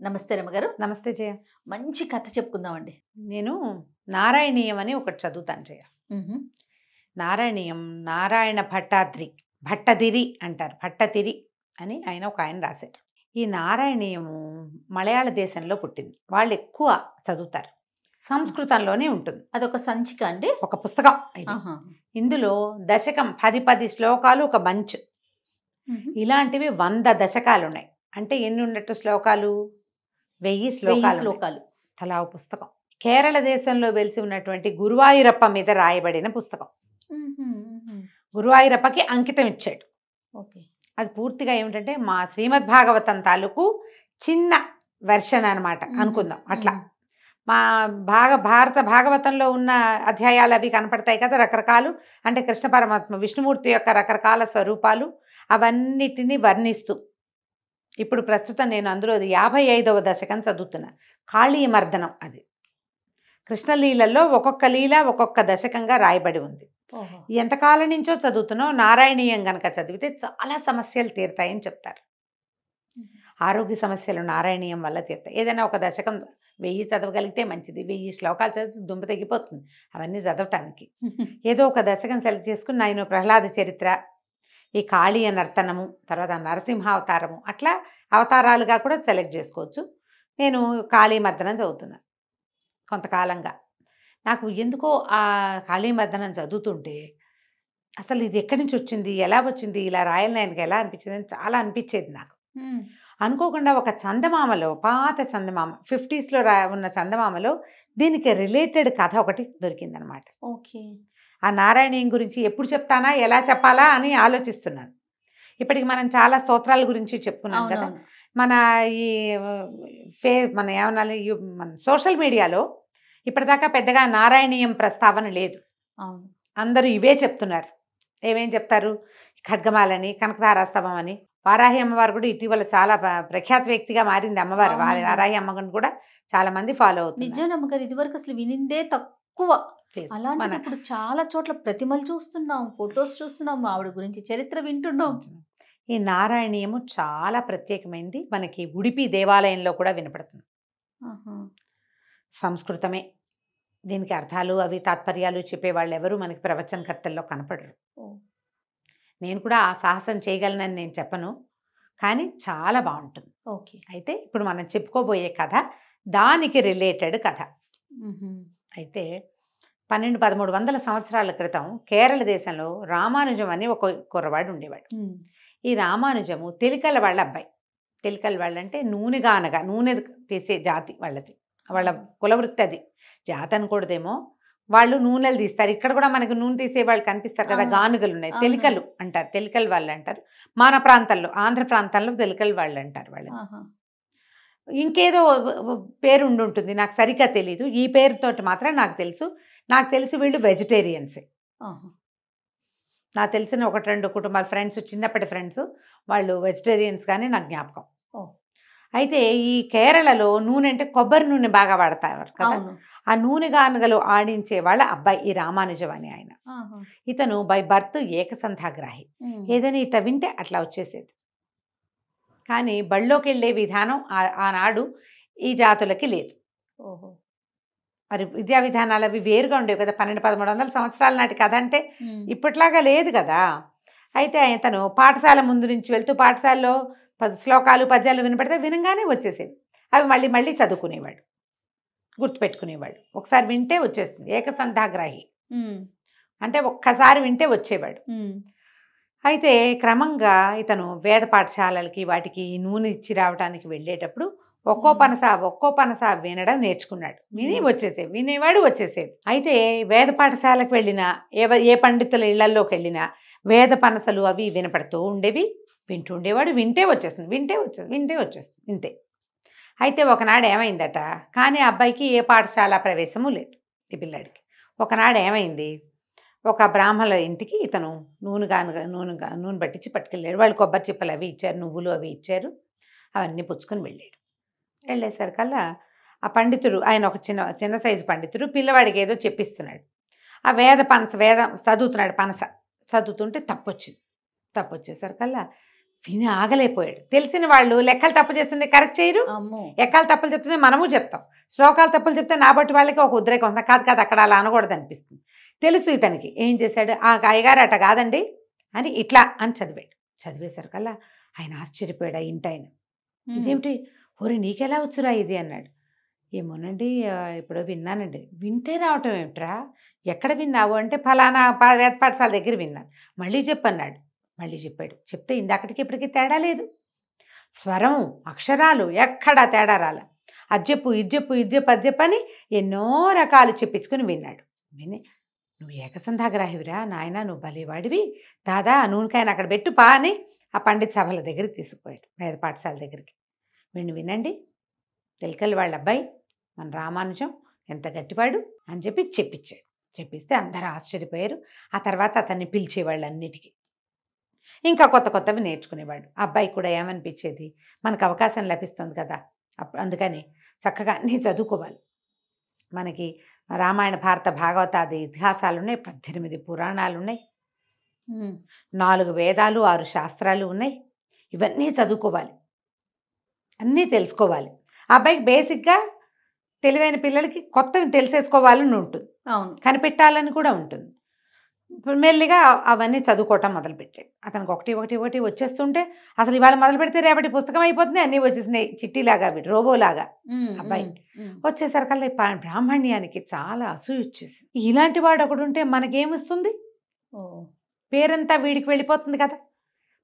నమస్తే రమగారు. నమస్తే జయ. మంచి కథ చెప్పుకుందామండి. నేను నారాయణీయం అని ఒకటి చదువుతాను జయ. నారాయణీయం నారాయణ భట్టదిరి అంటారు. భట్టతిరి అని ఆయన రాశారు. ఈ నారాయణీయము మలయాళ దేశంలో పుట్టింది. వాళ్ళు ఎక్కువ చదువుతారు. సంస్కృతంలోనే ఉంటుంది. అదొక సంచిక అండి, ఒక పుస్తకం ఇది. ఇందులో దశకం 10 శ్లోకాలు, ఒక మంచు. ఇలాంటివి 100 దశకాలు ఉన్నాయి. అంటే ఎన్ని ఉన్నట్టు శ్లోకాలు? 1000 శ్లోకాలు. తలా పుస్తకం. కేరళ దేశంలో వెలిసి ఉన్నటువంటి గురువాయూరప్ప మీద రాయబడిన పుస్తకం. గురువాయూరప్పకి అంకితం ఇచ్చాడు. ఓకే. అది పూర్తిగా ఏమిటంటే మా శ్రీమద్ భాగవతం తాలూకు చిన్న వెర్షన్ అనమాట అనుకుందాం. అట్లా మా భారత భాగవతంలో ఉన్న అధ్యాయాలు అవి కనపడతాయి కదా, రకరకాలు. అంటే కృష్ణ పరమాత్మ విష్ణుమూర్తి యొక్క రకరకాల స్వరూపాలు అవన్నిటినీ వర్ణిస్తూ ఇప్పుడు ప్రస్తుతం నేను అందులో 55వ దశకం చదువుతున్నా. కాళీమర్దనం. అది కృష్ణలీలలో ఒక్కొక్క లీల ఒక్కొక్క దశకంగా రాయబడి ఉంది. ఎంతకాలం నుంచో చదువుతున్నావు. నారాయణీయం గనక చదివితే చాలా సమస్యలు తీరుతాయని చెప్తారు. ఆరోగ్య సమస్యలు నారాయణీయం వల్ల తీరుతాయి. ఏదైనా ఒక దశకం 1000 చదవగలిగితే మంచిది. 1000 శ్లోకాలు చదివితే దుంప తెగిపోతుంది అవన్నీ చదవటానికి. ఏదో ఒక దశకం సెలెక్ట్ చేసుకుని నేను ప్రహ్లాద చరిత్ర, ఈ కాళీయ నర్తనము, తర్వాత నరసింహావతారము, అట్లా అవతారాలుగా కూడా సెలెక్ట్ చేసుకోవచ్చు. నేను కాళీమర్దనం చదువుతున్నాను కొంతకాలంగా. నాకు ఎందుకో ఆ కాళీమర్దనం చదువుతుంటే అసలు ఇది ఎక్కడి నుంచి వచ్చింది, ఎలా వచ్చింది, ఇలా రాయాలని ఆయనకి ఎలా అనిపించింది అని చాలా అనిపించేది నాకు. అనుకోకుండా ఒక చందమామలో, పాత చందమామ 50sలో ఉన్న చందమామలో దీనికి రిలేటెడ్ కథ ఒకటి దొరికిందనమాట. ఓకే. ఆ నారాయణీయం గురించి ఎప్పుడు చెప్తానా, ఎలా చెప్పాలా అని ఆలోచిస్తున్నాను. ఇప్పటికి మనం చాలా స్తోత్రాల గురించి చెప్పుకున్నాం కదా. మన ఈ మన ఏమన్నా మన సోషల్ మీడియాలో ఇప్పటిదాకా పెద్దగా నారాయణీయం ప్రస్తావన లేదు. అందరూ ఇవే చెప్తున్నారు. ఏమేం చెప్తారు? ఖడ్గమాలని, కనకధారాస్తవం అని. వారాహి అమ్మవారు కూడా ఇటీవల చాలా ప్రఖ్యాత వ్యక్తిగా మారింది అమ్మవారు. వారాహి అమ్మగారిని కూడా చాలా మంది ఫాలో అవుతుంది. నిజం అమ్మగారు, ఇదివరకు అసలు వినిందే తక్కువ. అలాంటి ఇప్పుడు చాలా చోట్ల ప్రతిమలు చూస్తున్నాం, ఫొటోస్ చూస్తున్నాం, ఆవిడ గురించి చరిత్ర వింటున్నాం. ఈ నారాయణీయము చాలా ప్రత్యేకమైనది. మనకి ఉడిపి దేవాలయంలో కూడా వినపడుతుంది. సంస్కృతమే. దీనికి అర్థాలు అవి తాత్పర్యాలు చెప్పేవాళ్ళు ఎవరు మనకి ప్రవచనకర్తల్లో కనపడరు. నేను కూడా ఆ సాహసం చేయగలనని నేను చెప్పను, కానీ చాలా బాగుంటుంది. ఓకే. అయితే ఇప్పుడు మనం చెప్పుకోబోయే కథ దానికి రిలేటెడ్ కథ. అయితే 1200-1300 సంవత్సరాల క్రితం కేరళ దేశంలో రామానుజం అని ఒక కుర్రవాడు ఉండేవాడు. ఈ రామానుజము తెలికల వాళ్ళ అబ్బాయి. తెలికల వాళ్ళంటే నూనె తీసే జాతి వాళ్ళది. వాళ్ళ కులవృత్తి అది. జాతి అనకూడదేమో. వాళ్ళు నూనెలు తీస్తారు. ఇక్కడ కూడా మనకు నూనె తీసే వాళ్ళు కనిపిస్తారు కదా, గానుగలు ఉన్నాయి. తెలికలు అంటారు, తెలికల వాళ్ళు అంటారు. మన ప్రాంతాల్లో, ఆంధ్ర ప్రాంతాల్లో తెలికల వాళ్ళు అంటారు. వాళ్ళు ఇంకేదో పేరు ఉండుంటుంది, నాకు సరిగ్గా తెలీదు. ఈ పేరుతోటి మాత్రం నాకు తెలిసి వీళ్ళు వెజిటేరియన్సే. నాకు తెలిసిన 1-2 కుటుంబాల ఫ్రెండ్స్, చిన్నప్పటి ఫ్రెండ్స్, వాళ్ళు వెజిటేరియన్స్ కానీ నాకు జ్ఞాపకం. అయితే ఈ కేరళలో నూనె అంటే కొబ్బరి నూనె బాగా వాడతారు కదా. ఆ నూనె గానుగలు ఆడించే వాళ్ళ అబ్బాయి ఈ రామానుజం అని ఆయన. ఇతను బై బర్త్ ఏకసంధాగ్రాహి. ఏదైనా ఇట్లా వింటే అట్లా వచ్చేసేది. కానీ బళ్ళోకి వెళ్ళే విధానం ఆనాడు ఈ జాతులకి లేదు. మరి విద్యా విధానాలు అవి వేరుగా ఉండేవి కదా. 1200-1300 సంవత్సరాల నాటి కథ అంటే ఇప్పట్లాగా లేదు కదా. అయితే అతను పాఠశాల ముందు నుంచి వెళ్తూ పాఠశాలలో 10 శ్లోకాలు, పద్యాలు వినపడితే వినగానే వచ్చేసేది. అవి మళ్ళీ చదువుకునేవాడు, గుర్తుపెట్టుకునేవాడు. ఒకసారి వింటే వచ్చేస్తుంది. ఏకసంధాగ్రాహి అంటే ఒక్కసారి వింటే వచ్చేవాడు. అయితే క్రమంగా ఇతను వేద పాఠశాలలకి వాటికి నూనె ఇచ్చి రావడానికి వెళ్ళేటప్పుడు ఒక్కో పనస వినడం నేర్చుకున్నాడు. వినేవాడు వచ్చేసేది. అయితే వేద పాఠశాలకు వెళ్ళినా, ఏ పండితుల ఇళ్లలోకి వెళ్ళినా వేద పనసలు అవి వినపడుతూ ఉండేవి. వింటూ ఉండేవాడు. వింటే వచ్చేస్తుంది ఇంతే. అయితే ఒకనాడు ఏమైందట, కానీ అబ్బాయికి ఏ పాఠశాల ప్రవేశము లేదు ఈ పిల్లాడికి. ఒకనాడు ఏమైంది, ఒక బ్రాహ్మణుల ఇంటికి ఇతను నూనె పట్టించి పట్టుకెళ్ళాడు. వాళ్ళు కొబ్బరి చిప్పలు అవి ఇచ్చారు, నువ్వులు అవి ఇచ్చారు. అవన్నీ పుచ్చుకొని వెళ్ళాడు. వెళ్ళేసరికల్లా ఆ పండితుడు, ఆయన ఒక చిన్న సైజు పండితుడు, పిల్లవాడికి ఏదో చెప్పిస్తున్నాడు. ఆ వేదం చదువుతున్నాడు. పనస చదువుతుంటే తప్పొచ్చేసరికల్లా విని ఆగలేకపోయాడు. తెలిసిన వాళ్ళు లెక్కలు తప్పు చేస్తుంటే కరెక్ట్ చేయరు, ఎక్కలు తప్పులు చెప్తుంటే మనము చెప్తాం, శ్లోకాలు తప్పులు చెప్తే నా బట్టి వాళ్ళకి ఒక ఉద్రేకం వస్తుంది. కాదు కాదు అక్కడ అలా అనకూడదు అనిపిస్తుంది. తెలుసు ఇతనికి. ఏం చేశాడు, ఆ అయ్యగారు అట కాదండి అని ఇట్లా అని చదివాడు. చదివేసరికల్లా ఆయన ఆశ్చర్యపోయాడు. ఆ ఇంటాయన, ఇదేమిటి ఓరి నీకెలా వచ్చురా ఇది అన్నాడు. ఏమోనండి ఇప్పుడు విన్నానండి. వింటే రావటం ఏమిట్రా, ఎక్కడ విన్నావు అంటే ఫలానా వేద పాఠశాల దగ్గర విన్నాను. మళ్ళీ చెప్పన్నాడు. మళ్ళీ చెప్పాడు. చెప్తే ఇందాకటికి ఇప్పటికీ తేడా లేదు. స్వరం అక్షరాలు ఎక్కడా తేడా రాల. అజ్జెప్పు ఇజ్జెప్పు ఇజ్జెప్పు అజ్జెప్పు అని ఎన్నో రకాలు చెప్పించుకుని విన్నాడు. విని నువ్వు ఏకసంధాగ్రాహివిరా నాయన, నువ్వు భలేవాడివి, దాదా నూనెకాయని అక్కడ పెట్టు పా అని ఆ పండిత్ సభల దగ్గరికి తీసుకుపోయాడు, వేద పాఠశాల దగ్గరికి. వీడిని వినండి, తెలకల్లి వాళ్ళ అబ్బాయి మన రామానుజం ఎంత గట్టివాడు అని చెప్పించాడు. చెప్పిస్తే అందరూ ఆశ్చర్యపోయారు. ఆ తర్వాత అతన్ని పిలిచేవాళ్ళు అన్నిటికీ. ఇంకా కొత్త కొత్తవి నేర్చుకునేవాడు. అబ్బాయికి కూడా ఏమనిపించేది, మనకు అవకాశం లభిస్తుంది కదా, అందుకని చక్కగా అన్నీ చదువుకోవాలి. మనకి రామాయణ భారత భాగవతాది ఇతిహాసాలు ఉన్నాయి, 18 పురాణాలు ఉన్నాయి, 4 వేదాలు 6 శాస్త్రాలు ఉన్నాయి. ఇవన్నీ చదువుకోవాలి, అన్నీ తెలుసుకోవాలి. ఆ అబ్బాయికి బేసిక్గా తెలివైన పిల్లలకి కొత్తవి తెలిసేసుకోవాలని ఉంటుంది, కనిపెట్టాలని కూడా ఉంటుంది. మెల్లిగా అవన్నీ చదువుకోవటం మొదలుపెట్టాడు. అతనికి ఒకటి ఒకటి ఒకటి వచ్చేస్తుంటే అసలు ఇవాళ మొదలు పెడితే రేపటి పుస్తకం అయిపోతుంది, అన్నీ వచ్చేసినాయి చిట్టీలాగా, వీడు రోబోలాగా. అబ్బాయి వచ్చేసరికల్లా బ్రాహ్మణ్యానికి చాలా అసూయ వచ్చేసి, ఇలాంటి వాడు ఒకడు ఉంటే మనకేమొస్తుంది, పేరంతా వీడికి వెళ్ళిపోతుంది కదా,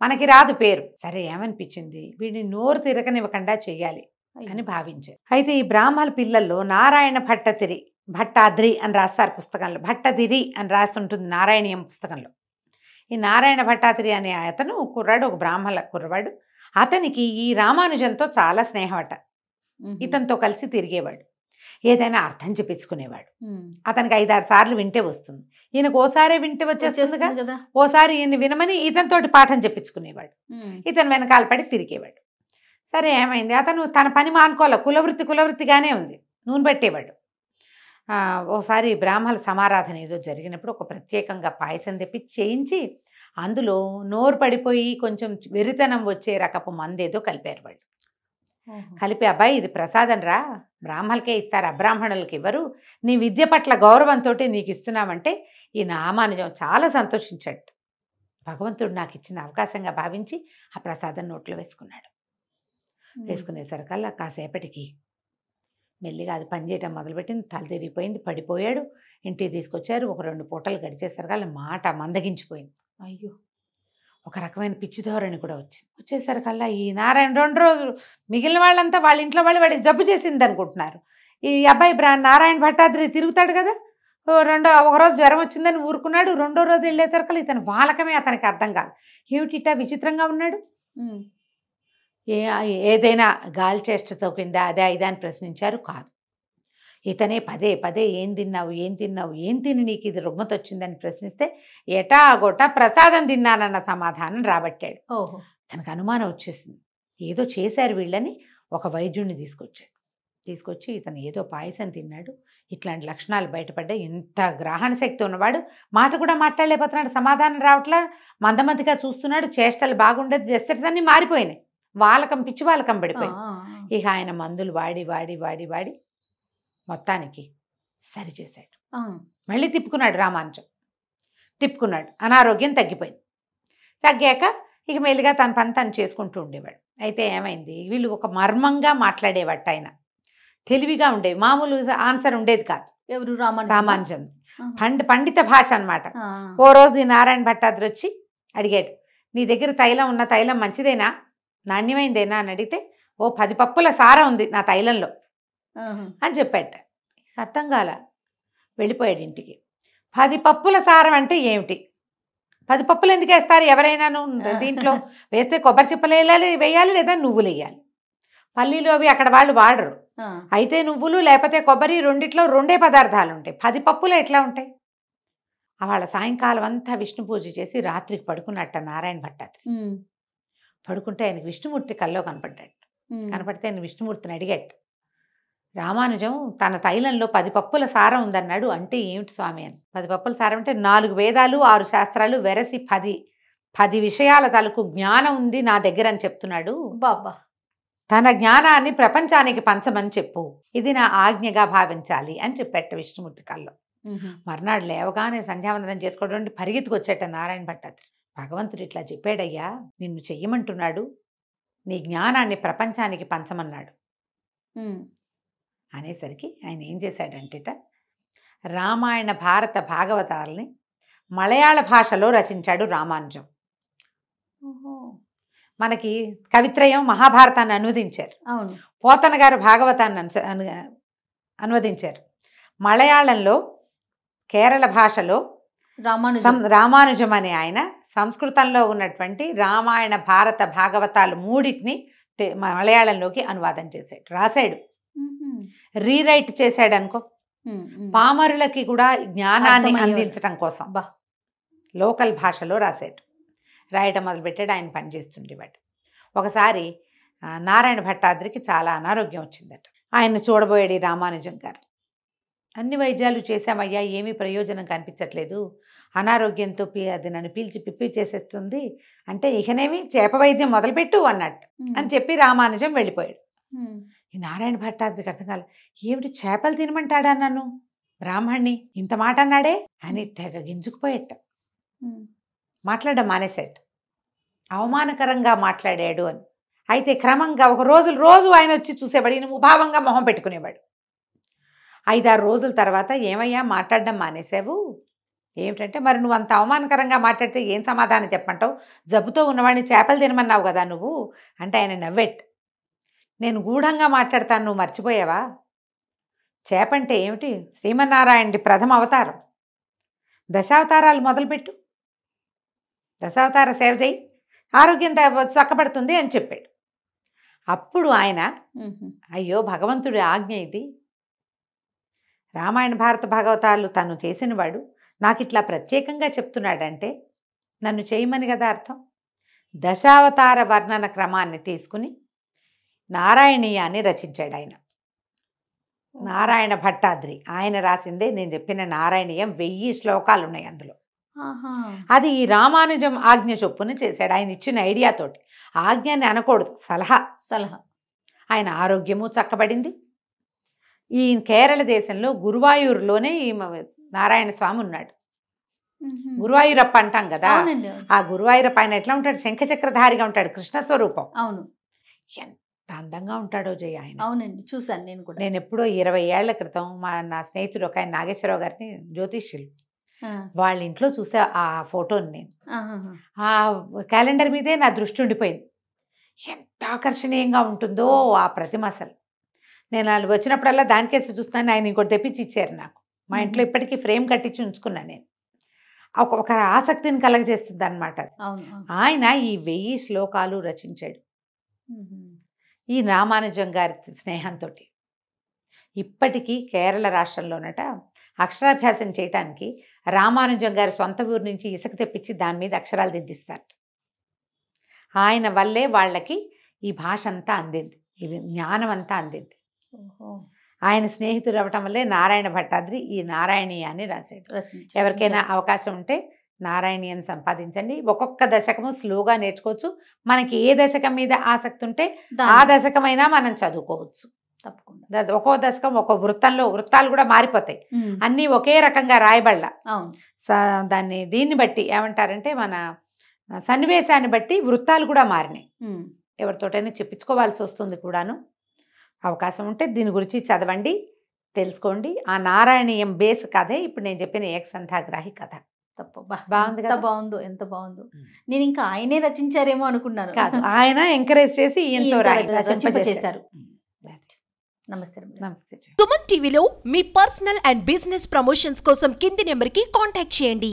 మనకి రాదు పేరు. సరే ఏమనిపించింది, వీడిని నోరు తిరగనివ్వకుండా చెయ్యాలి అని భావించారు. అయితే ఈ బ్రాహ్మణ పిల్లల్లో నారాయణ భట్టాద్రి అని రాస్తారు పుస్తకంలో, భట్టదిరి అని రాసి ఉంటుంది నారాయణీయం పుస్తకంలో. ఈ నారాయణ భట్టాద్రి అనే అతను కుర్రాడు, ఒక బ్రాహ్మణ కుర్రవాడు. అతనికి ఈ రామానుజంతో చాలా స్నేహమట. ఇతనితో కలిసి తిరిగేవాడు, ఏదైనా అర్థం చెప్పించుకునేవాడు. అతనికి 5-6 సార్లు వింటే వస్తుంది, ఈయనకు ఓసారే వింటే వచ్చేస్తుంది కదా, ఓసారి ఈయన వినమని ఇతనితోటి పాఠం చెప్పించుకునేవాడు. ఇతను వెనకాల పడి తిరిగేవాడు. సరే ఏమైంది, అతను తన పని మానుకోవాలి, కులవృత్తిగానే ఉంది, నూనె పెట్టేవాడు. ఓసారి బ్రాహ్మణ సమారాధన ఏదో జరిగినప్పుడు ఒక ప్రత్యేకంగా పాయసం తెప్పి చేయించి అందులో నోరు పడిపోయి కొంచెం వెరితనం వచ్చే రకపు మందేదో కలిపారు వాళ్ళు. కలిపి అబ్బాయి ఇది ప్రసాదం రా, బ్రాహ్మణులకే ఇస్తారు, అబ్రాహ్మణులకి ఇవ్వరు, నీ విద్య పట్ల గౌరవంతో నీకు ఇస్తున్నామంటే ఈ రామానుజం చాలా సంతోషించాడు. భగవంతుడు నాకు ఇచ్చిన అవకాశంగా భావించి ఆ ప్రసాదం నోట్లో వేసుకున్నాడు. వేసుకునేసరికల్లా కాసేపటికి మెల్లిగా అది పనిచేయటం మొదలుపెట్టింది, తల తిరిగిపోయింది, పడిపోయాడు. ఇంటికి తీసుకొచ్చారు. ఒక 2 పూటలు గడిచేసరికల్లా మాట మందగించిపోయింది. అయ్యో, ఒక రకమైన పిచ్చి ధోరణి కూడా వచ్చేసరికల్లా ఈ నారాయణ 2 రోజులు మిగిలిన వాళ్ళంతా వాళ్ళ ఇంట్లో వాడికి జబ్బు చేసింది అనుకుంటున్నారు. ఈ అబ్బాయి నారాయణ భట్టాద్రి తిరుగుతాడు కదా, ఒకరోజు జ్వరం వచ్చిందని ఊరుకున్నాడు. 2వ రోజు వెళ్ళేసరికల్లా ఇతను వాలకమే అతనికి అర్థం కాదు, ఏమిటిటా విచిత్రంగా ఉన్నాడు, ఏదైనా గాలి చేష్ట తోకిందా అదే ఇదా అని ప్రశ్నించారు. కాదు, ఇతనే పదే ఏం తిని నీకు ఇది రుగ్మత వచ్చిందని ప్రశ్నిస్తే ఎటాగోటా ప్రసాదం తిన్నానన్న సమాధానం రాబట్టాడు. తనకు అనుమానం వచ్చేసింది, ఏదో చేశారు వీళ్ళని. ఒక వైద్యుడిని తీసుకొచ్చి ఇతను ఏదో పాయసం తిన్నాడు, ఇట్లాంటి లక్షణాలు బయటపడ్డాయి, ఇంత గ్రహణ శక్తి ఉన్నవాడు మాట కూడా మాట్లాడలేకపోతున్నాడు, సమాధానం రావట్లా, మందమతిగా చూస్తున్నాడు, చేష్టలు బాగుండేది, జెస్చర్స్ అన్నీ మారిపోయినాయి, పిచ్చి వాలకం పడిపోయింది. ఇక ఆయన మందులు వాడి మొత్తానికి సరిచేశాడు. మళ్ళీ తిప్పుకున్నాడు, రామానుజం తిప్పుకున్నాడు, అనారోగ్యం తగ్గిపోయింది. తగ్గాక ఇక మెల్లిగా తన పని తను చేసుకుంటూ ఉండేవాడు. అయితే ఏమైంది, వీళ్ళు ఒక మర్మంగా మాట్లాడేవాట, ఆయన తెలివిగా ఉండేవి, మామూలు ఆన్సర్ ఉండేది కాదు. ఎవరు, రామానుజం పండిత భాష అనమాట. ఓ రోజు ఈ నారాయణ భట్టాద్రి వచ్చి అడిగాడు, నీ దగ్గర తైలం మంచిదేనా, నాణ్యమైందేనా అని అడిగితే, ఓ 10 పప్పుల సారం ఉంది నా తైలంలో అని చెప్పాట. అర్థం కాల, వెళ్ళిపోయాడు ఇంటికి. 10 పప్పుల సారం అంటే ఏమిటి, 10 పప్పులు ఎందుకు వేస్తారు ఎవరైనాను, దీంట్లో వేస్తే కొబ్బరి చిప్పలు వేయాలి లేదా నువ్వులు వేయాలి, పల్లీలు అవి అక్కడ వాళ్ళు వాడరు, అయితే నువ్వులు లేకపోతే కొబ్బరి రెండిట్లో 2 పదార్థాలు ఉంటాయి, 10 పప్పులు ఎట్లా ఉంటాయి. వాళ్ళ సాయంకాలం అంతా విష్ణు పూజ చేసి రాత్రికి పడుకున్నట్ట నారాయణ భట్టాద్రి. పడుకుంటే ఆయనకి విష్ణుమూర్తి కల్లో కనపడ్డాడు. కనపడితే ఆయన విష్ణుమూర్తిని అడిగాడు, రామానుజం తన తైలంలో 10 పప్పుల సారం ఉందన్నాడు, అంటే ఏమిటి స్వామి అని. 10 పప్పుల సారం అంటే 4 వేదాలు 6 శాస్త్రాలు వెరసి 10 10 విషయాల తాలూకు జ్ఞానం ఉంది నా దగ్గర అని చెప్తున్నాడు. బాబా తన జ్ఞానాన్ని ప్రపంచానికి పంచమని చెప్పు, ఇది నా ఆజ్ఞగా భావించాలి అని చెప్పేట విష్ణుమూర్తి కల్లో. మర్నాడు లేవగానే సంధ్యావందనం చేసుకోవడం పరిగెత్తుకొచ్చేట నారాయణ భట్టాద్రి. భగవంతుడు ఇట్లా చెప్పాడయ్యా, నిన్ను చెయ్యమంటున్నాడు, నీ జ్ఞానాన్ని ప్రపంచానికి పంచమన్నాడు అనేసరికి ఆయన ఏం చేశాడంటేట రామాయణ భారత భాగవతాలని మలయాళ భాషలో రచించాడు రామానుజం. మనకి కవిత్రయం మహాభారతాన్ని అనువదించారు. అవును. పోతన గారు భాగవతాన్ని అనువదించారు. మలయాళంలో కేరళ భాషలో రామానుజం అనే ఆయన సంస్కృతంలో ఉన్నటువంటి రామాయణ భారత భాగవతాలు మూడింటిని మలయాళంలోకి అనువాదం చేశాడు, రాశాడు, రీరైట్ చేశాడు అనుకో. పామరులకి కూడా జ్ఞానాన్ని అందించడం కోసం లోకల్ భాషలో రాశాడు. రాయటం మొదలుపెట్టాడు. ఆయన పనిచేస్తుండేవాడు. ఒకసారి నారాయణ భట్టాద్రికి చాలా అనారోగ్యం వచ్చిందట. ఆయన చూడబోయాడు రామానుజం గారు. అన్ని వైద్యాలు చేశామయ్యా, ఏమీ ప్రయోజనం కనిపించట్లేదు, అనారోగ్యంతో అది నన్ను పీల్చి పిప్పి చేసేస్తుంది అంటే, ఇకనేమి చేప వైద్యం మొదలుపెట్టు అన్నట్టు అని చెప్పి రామానుజం వెళ్ళిపోయాడు. ఈ నారాయణ భట్టాద్రికి అర్థం కాలేదు. ఏమిటి చేపలు తినమంటాడా నన్ను, బ్రాహ్మణ్ణి ఇంత మాట అన్నాడే అని తెగ గింజుకుపోయేట. మాట్లాడడం మానేశాడు, అవమానకరంగా మాట్లాడాడు అని. అయితే క్రమంగా ఒక రోజు ఆయన వచ్చి చూసేవాడు, ఈయన ముభావంగా మొహం పెట్టుకునేవాడు. 5-6 రోజుల తర్వాత ఏమయ్యా మాట్లాడడం మానేసావు, ఏమిటంటే మరి నువ్వు అంత అవమానకరంగా మాట్లాడితే ఏం సమాధానం చెప్పంటావు, జబ్బుతో ఉన్నవాడిని చేపలు తినమన్నావు కదా నువ్వు అంటే ఆయన నవ్వెట్. నేను గూఢంగా మాట్లాడతాను, నువ్వు మర్చిపోయావా, చేపంటే ఏమిటి శ్రీమన్నారాయణుడి ప్రథమ అవతారం, దశావతారాలు మొదలుపెట్టు, దశావతార సేవ చేయి, ఆరోగ్యం చక్కబడుతుంది అని చెప్పాడు. అప్పుడు ఆయన అయ్యో భగవంతుడి ఆజ్ఞ ఇది, రామాయణ భారత భాగవతాలు తను చేసినవాడు నాకు ఇట్లా ప్రత్యేకంగా చెప్తున్నాడంటే నన్ను చేయమని కదా అర్థం. దశావతార వర్ణన క్రమాన్ని తీసుకుని నారాయణీయాన్ని రచించాడు ఆయన. నారాయణ భట్టాద్రి ఆయన రాసిందే నేను చెప్పిన నారాయణీయం. 1000 శ్లోకాలు ఉన్నాయి అందులో. అది ఈ రామానుజం ఆజ్ఞ చొప్పున చేశాడు, ఆయన ఇచ్చిన ఐడియాతోటి. ఆజ్ఞని అనకూడదు, సలహా. ఆయన ఆరోగ్యము చక్కబడింది. ఈ కేరళ దేశంలో గురువాయూరులోనే ఈ నారాయణ స్వామి ఉన్నాడు. గురువాయూరప్ప అంటాం కదా, ఆ గురువాయూరప్ప ఆయన ఎట్లా ఉంటాడు, శంఖచక్రధారిగా ఉంటాడు, కృష్ణ స్వరూపం. అవును. ఎంత అందంగా ఉంటాడో జయ ఆయన. అవునండి, చూసాను నేను కూడా. నేను ఎప్పుడో 20 ఏళ్ల క్రితం నా స్నేహితుడు ఒక ఆయన నాగేశ్వరరావు గారిని, జ్యోతిష్యులు, వాళ్ళ ఇంట్లో చూసా ఆ ఫోటోని. నేను ఆ క్యాలెండర్ మీదే నా దృష్టి ఉండిపోయింది. ఎంత ఆకర్షణీయంగా ఉంటుందో ఆ ప్రతిమ అసలు. నేను వాళ్ళు వచ్చినప్పుడల్లా దానికేసి చూస్తాను. ఆయన ఇంకోటి తెప్పించి ఇచ్చారు నాకు. మా ఇంట్లో ఇప్పటికీ ఫ్రేమ్ కట్టించి ఉంచుకున్నాను నేను. ఒక ఆసక్తిని కలగజేస్తుంది అనమాట. ఆయన ఈ 1000 శ్లోకాలు రచించాడు ఈ రామానుజం గారి స్నేహంతో. ఇప్పటికీ కేరళ రాష్ట్రంలోనట అక్షరాభ్యాసం చేయటానికి రామానుజం గారి సొంత ఊరు నుంచి ఇసుక తెప్పించి దాని మీద అక్షరాలు దిద్దిస్తారు. ఆయన వల్లే వాళ్ళకి ఈ భాష అంతా అందింది, ఈ జ్ఞానం అంతా అందింది. ఆయన స్నేహితుడు అవ్వటం వల్లే నారాయణ భట్టాద్రి ఈ నారాయణీయాన్ని రాశాడు. ఎవరికైనా అవకాశం ఉంటే నారాయణీయాన్ని సంపాదించండి. ఒక్కొక్క దశకము స్లోగా నేర్చుకోవచ్చు. మనకి ఏ దశకం మీద ఆసక్తి ఉంటే ఆ దశకమైనా మనం చదువుకోవచ్చు తప్పకుండా. ఒక్కో దశకం ఒక్కో వృత్తాలు కూడా మారిపోతాయి, అన్నీ ఒకే రకంగా రాయబడలా. దాన్ని దీన్ని బట్టి ఏమంటారంటే మన సన్నివేశాన్ని బట్టి వృత్తాలు కూడా మారినాయి. ఎవరితోటైనా చెప్పించుకోవాల్సి వస్తుంది కూడాను. అవకాశం ఉంటే దీని గురించి చదవండి, తెలుసుకోండి. ఆ నారాయణీయం బేస్ కథే ఇప్పుడు నేను చెప్పిన ఏకసంధ్యాగ్రాహి కథ. బాగుంది కదా? బాగుందో, ఎంత బాగుందో. నేను ఇంకా ఆయనే రచించారేమో అనుకున్నాను. కాదు, ఆయన ఎంకరేజ్ చేసి చేశారు. నమస్తే. నమస్తే. సుమన్ టీవీలో మీ పర్సనల్ అండ్ బిజినెస్ ప్రమోషన్స్ కోసం కింది నెంబర్కి కాంటాక్ట్ చేయండి.